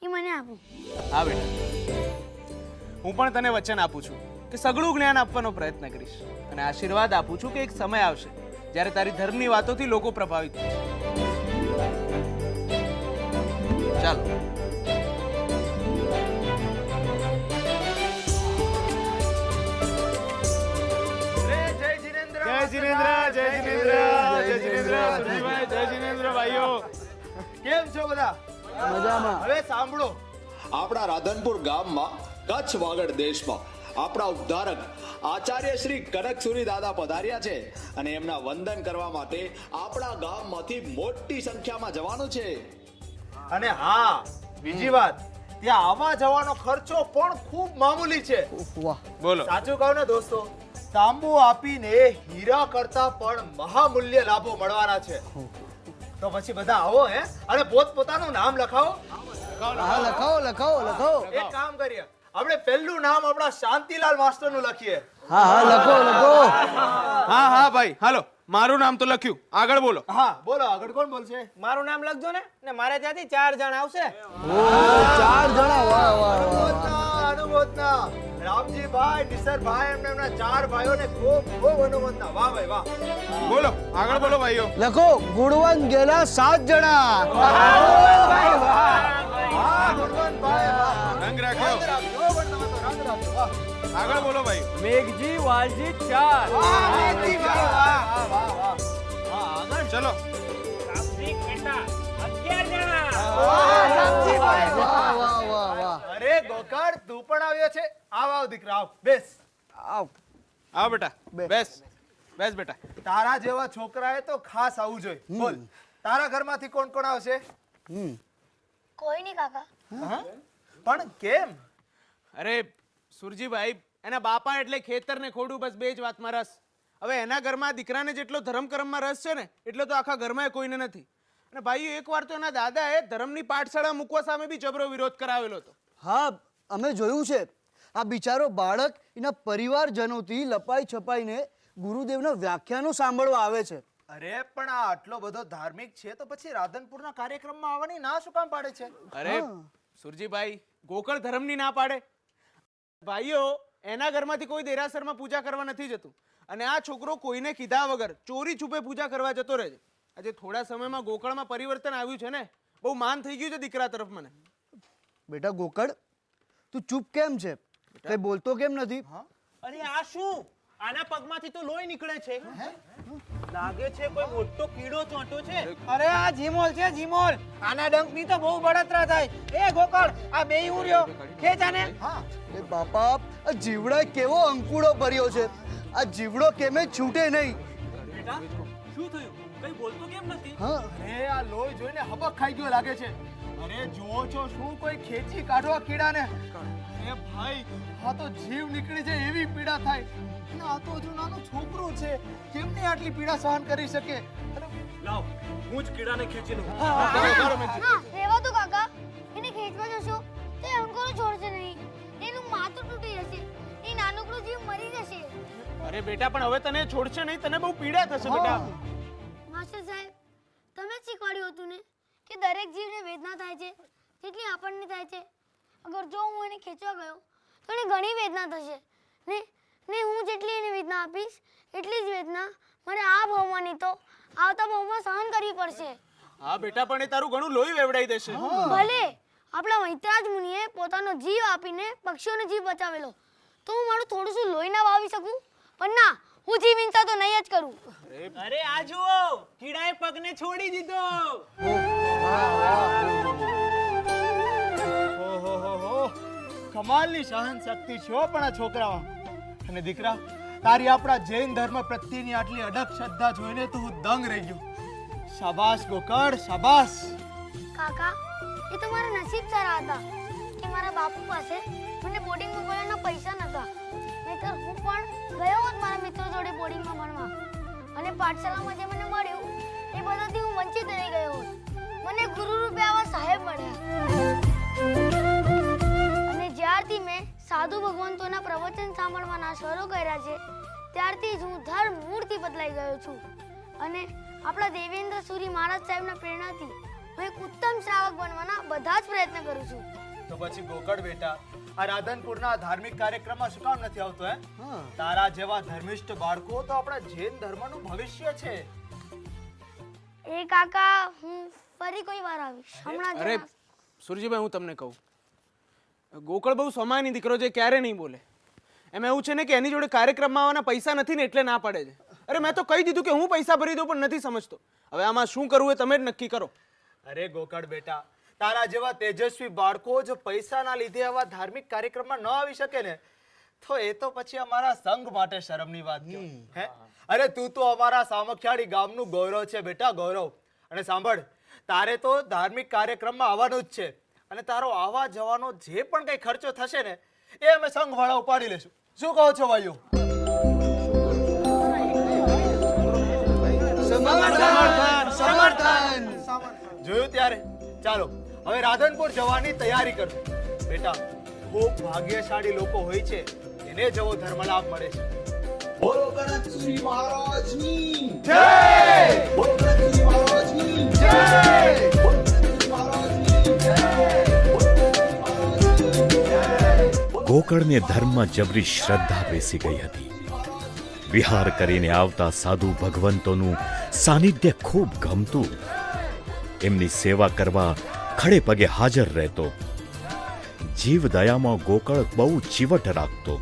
એ મને આપો. હા બેટા, હું પણ તને વચન આપું છું કે સઘળું જ્ઞાન આપવાનો પ્રયત્ન કરીશ અને આશીર્વાદ આપું છું કે એક સમય આવશે જ્યારે તારી ધર્મની વાતોથી લોકો પ્રભાવિત થશે. ચાલો. કેમ છો બધા? મજામાં. હવે સાંભળો, આપણા રાધનપુર ગામમાં કચ્છ વાગડ દેશમાં આપણા ઉદ્ધારક આચાર્ય શ્રી કનકસુરી દાદા પધાર્યા છે અને એમના વંદન કરવા માટે આપણા ગામમાંથી મોટી સંખ્યામાં જવાનું છે. અને હા, બીજી વાત, ત્યાં આવવા જવાનો ખર્ચો પણ ખૂબ મામૂલી છે. વાહ. બોલો. સાચું કહું ને દોસ્તો, તાંબુ આપીને હીરા કરતા પણ મહામૂલ્ય લાભો મળવાના છે. તો પછી બધા આવો હે અને પોતપોતાનું નામ લખાવો. હા, લખાવો. એક કામ કરીએ, આપણે પહેલું નામ આપણા શાંતિલાલ માસ્ટર નું લખીએ. હા, લખો. હા હા ભાઈ, હાલો, મારું નામ તો લખ્યું, આગળ બોલો. હા, બોલો, આગળ કોણ બોલશે? મારું નામ લખજો ને મારે ત્યાંથી 4 જણ આવશે. ઓ, 4 જણા. વાહ. અનુમોદના. રામજીભાઈ, નિસરભાઈ, એમના 4 ભાઈઓને ખૂબ ખૂબ અનુમોદના. વાહ ભાઈ વાહ. બોલો, આગળ બોલો ભાઈઓ. લખો, ગુણવંત ગયેલા 7 જણા. હા, ગુણવંતભાઈ, વાહ. રંગ રાખ્યો. રંગ રાખજો, પણ તમે તો રંગ રાખજો. વાહ. આગળ બોલો ભાઈ. મેઘજી વાલજી 4. વાહ, મેઘજીભાઈ, વાહ, વાહ, વાહ. હા, આગળ. ચલો. રામજી બેટા 11 જણા. વાહ, રામજીભાઈ, વાહ. વાહ. અરે ગોકળ, તું પણ આવ્યો છે. આવ દીકરા, આવ, બેસ. આવ. આવ બેટા, બેસ બેટા. તારા જેવા છોકરાએ તો ખાસ આવવું જોઈએ. બોલ, તારા ઘરમાંથી કોણ કોણ આવશે? કોઈ નહીં કાકા. હા? પણ કેમ? અરે સુરજીભાઈ, એના બાપા એટલે ખેતર ને ખોડું, બસ બે જ વાતમાં રસ. હવે એના ઘરમાં દીકરાને જેટલો ધર્મ કર્મમાં રસ છે ને એટલો તો આખા ઘરમાં કોઈને નથી. અને ભાઈ, એકવાર તો એના દાદાએ ધર્મની પાઠશાળા મૂકવા સામે બી જબરો વિરોધ કરાવેલો હતો. હા, અમે જોયું છે. આ બિચારો બાળક એના પરિવારજનોથી લપાઈ છપાઈને ગુરુદેવના વ્યાખ્યાનો સાંભળવા આવે છે. અરે પણ આ આટલો બધો ધાર્મિક છે તો પછી રાધનપુરના કાર્યક્રમમાં આવવાની ના શું કામ પાડે છે? અરે સુરજીભાઈ, ગોકળ ધર્મની ના પાડે. ભાઈઓ, એના ઘરમાંથી કોઈ દેરાસરમાં પૂજા કરવા નથી જતું અને આ છોકરો કોઈને કીધા વગર ચોરી છુપે પૂજા કરવા જતો રહે છે. આજે થોડા સમયમાં ગોકળમાં પરિવર્તન આવ્યું છે ને, બહુ માન થઈ ગયું છે દીકરા તરફ મને. બેટા ગોકળ, તું ચૂપ કેમ છે? કઈ બોલતો કેમ નથી? અરે આ શું? આના પગમાંથી તો લોહી નીકળે છે. લાગે છે કોઈ મોટો કીડો ચોંટ્યો છે. અરે આ જીમોલ છે, જીમોલ. આના ડંકની તો બહુ બળતરા થાય. એ ગોકળ, આ બેય ઉર્યો ખેંચ આને. એ બાપા, આ જીવડાએ કેવો અંકુડો ભર્યો છે. આ જીવડો કેમે છૂટે નહીં. બેટા શું થયું? કઈ બોલતો કેમ નથી? હા, અરે આ લોહી જોઈને હબક ખાઈ ગયો લાગે છે. અરે જો છો શું કોઈ ખેંચી કાઢવા કીડાને? અરે ભાઈ, આ તો જીવ નીકળી જાય એવી પીડા થાય. અને આ તો હજુ નાનો છોકરો છે, કેમની આટલી પીડા સહન કરી શકે? અરે લાવ, હું જ કીડાને ખેંચી લઉં. ના, રહેવા દો કાકા. એને ખેંચવા જશો તો એ અંકોનો છોડશે નહીં. એનું માથું તૂટી જશે. એ નાનકડો જીવ મરી જશે. અરે બેટા, પણ હવે તને છોડશે નહીં, તને બહુ પીડા થશે બેટા. માસ્ટર સાહેબ, તમે જ શીખવાડ્યું હતું ને કે દરેક જીવને વેદના થાય છે જેટલી આપણને થાય છે. અગર જો હું એને ખેંચવા ગયો તો એને ઘણી વેદના થશે ને હું જેટલી એને વેદના આપીશ એટલી જ વેદના મારે આ ભાવમાં નહીં તો આવતા ભાવમાં સહન કરવી પડશે. હા બેટા, પણ એ તારું ઘણું લોહી વેવડાઈ દેશે. ભલે આપણા મૈત્રાજ મુનિએ પોતાનો જીવ આપીને પક્ષીઓનો જીવ બચાવેલો, તો હું મારું થોડું શું લોહી ના વાવી શકું? પણ ના, હું જીવ હિંસા તો નહીં જ કરું. અરે આ જુઓ, કીડાએ પગને છોડી દીધો. ઓહો, કમાલની સહન શક્તિ છે હો પણ આ છોકરામાં. અને દીકરા, તારી આપણા જૈન ધર્મ પ્રત્યેની આટલી અડગ શ્રદ્ધા જોઈને તો હું દંગ રહી ગયો. શાબાશ ગોકળ, શાબાશ. કાકા, એ તો મારા નસીબ સારા હતા કે મારા બાપુ પાસે મને બોર્ડિંગ મોકલવાના પૈસા નહોતા. નહીંતર હું પણ ગયો હોત મારા મિત્રો જોડે બોર્ડિંગમાં ભણવા. અને પાઠશાળામાં જે મને મળ્યું એ બધાથી હું વંચિત રહી ગયો હોત. મને ગુરુ રૂપે આવા સાહેબ મળ્યા. અને જ્યારથી મેં સાધુ ભગવંતોના પ્રવચન સાંભળવાના શરૂ કર્યા છે ત્યારથી જ હું ધર્મ મૂળથી બદલાઈ ગયો છું. અને આપણા દેવેન્દ્ર સુરી મહારાજ સાહેબના પ્રેરણાથી હું એક ઉત્તમ શ્રાવક બનવાના બધા જ પ્રયત્ન કરું છું. તો પછી ગોકળ બેટા આ રાધનપુરના ધાર્મિક કાર્યક્રમમાં શું કામ નથી આવતો હે? હા. તારા જેવા ધર્મિષ્ઠ બાળકો તો આપણા જૈન ધર્મનું ભવિષ્ય છે. એ કાકા હું ફરી કોઈ વાર આવીશ. હમણાં અરે જ સુરજીભાઈ હું તમને કહું, ગોકળ બહુ સ્વમાની દીકરો છે, ક્યારે નહીં બોલે. એમાં એવું છે ને કે એની જોડે કાર્યક્રમમાં આવવાના પૈસા નથી ને એટલે ના પાડે છે. અરે મેં તો કહી દીધું કે હું પૈસા ભરી દઉં પણ નથી સમજતો. હવે આમાં શું કરવું એ તમે જ નક્કી કરો. અરે ગોકળ બેટા તારા જેવા તેજસ્વી બાળકો જો પૈસાના લીધે આવા ધાર્મિક કાર્યક્રમમાં ન આવી શકે ને તો એ તો પછી અમારા સંઘ માટે શરમની વાત કહેવાય. હે અરે તું તો અમારા સામખિયાળી ગામનું ગૌરવ છે બેટા, ગૌરવ. અને સાંભળ, તારે તો ધાર્મિક કાર્યક્રમમાં આવવાનું જ છે અને તારો આવવા જવાનો જે પણ કઈ ખર્ચો થશે ને એ અમે સંઘ વાળા ઉપાડી લેશું. શું કહો છો ભાઈઓ? સમર્થન. જોયું ત્યારે? ચાલો હવે રાધનપુર જવાની તૈયારી કરો. બેટા ખૂબ ભાગ્યશાળી લોકો હોય છે એને જેવો ધર્મ લાભ મળે છે. બોલો કનક શ્રી મહારાજની જય! બોલો કનક શ્રી મહારાજની જય! બોલો કનક શ્રી મહારાજની જય! બોલો કનક શ્રી મહારાજની જય! ગોકળને ધર્મમાં જબરી શ્રદ્ધા બેસી ગઈ હતી. વિહાર કરીને આવતા સાધુ ભગવંતોનું સાનિધ્ય ખૂબ ગમતું. એમની સેવા કરવા ખડે પગે હાજર રહેતો. જીવદયામાં ગોકળ બહુ ચીવટ રાખતો.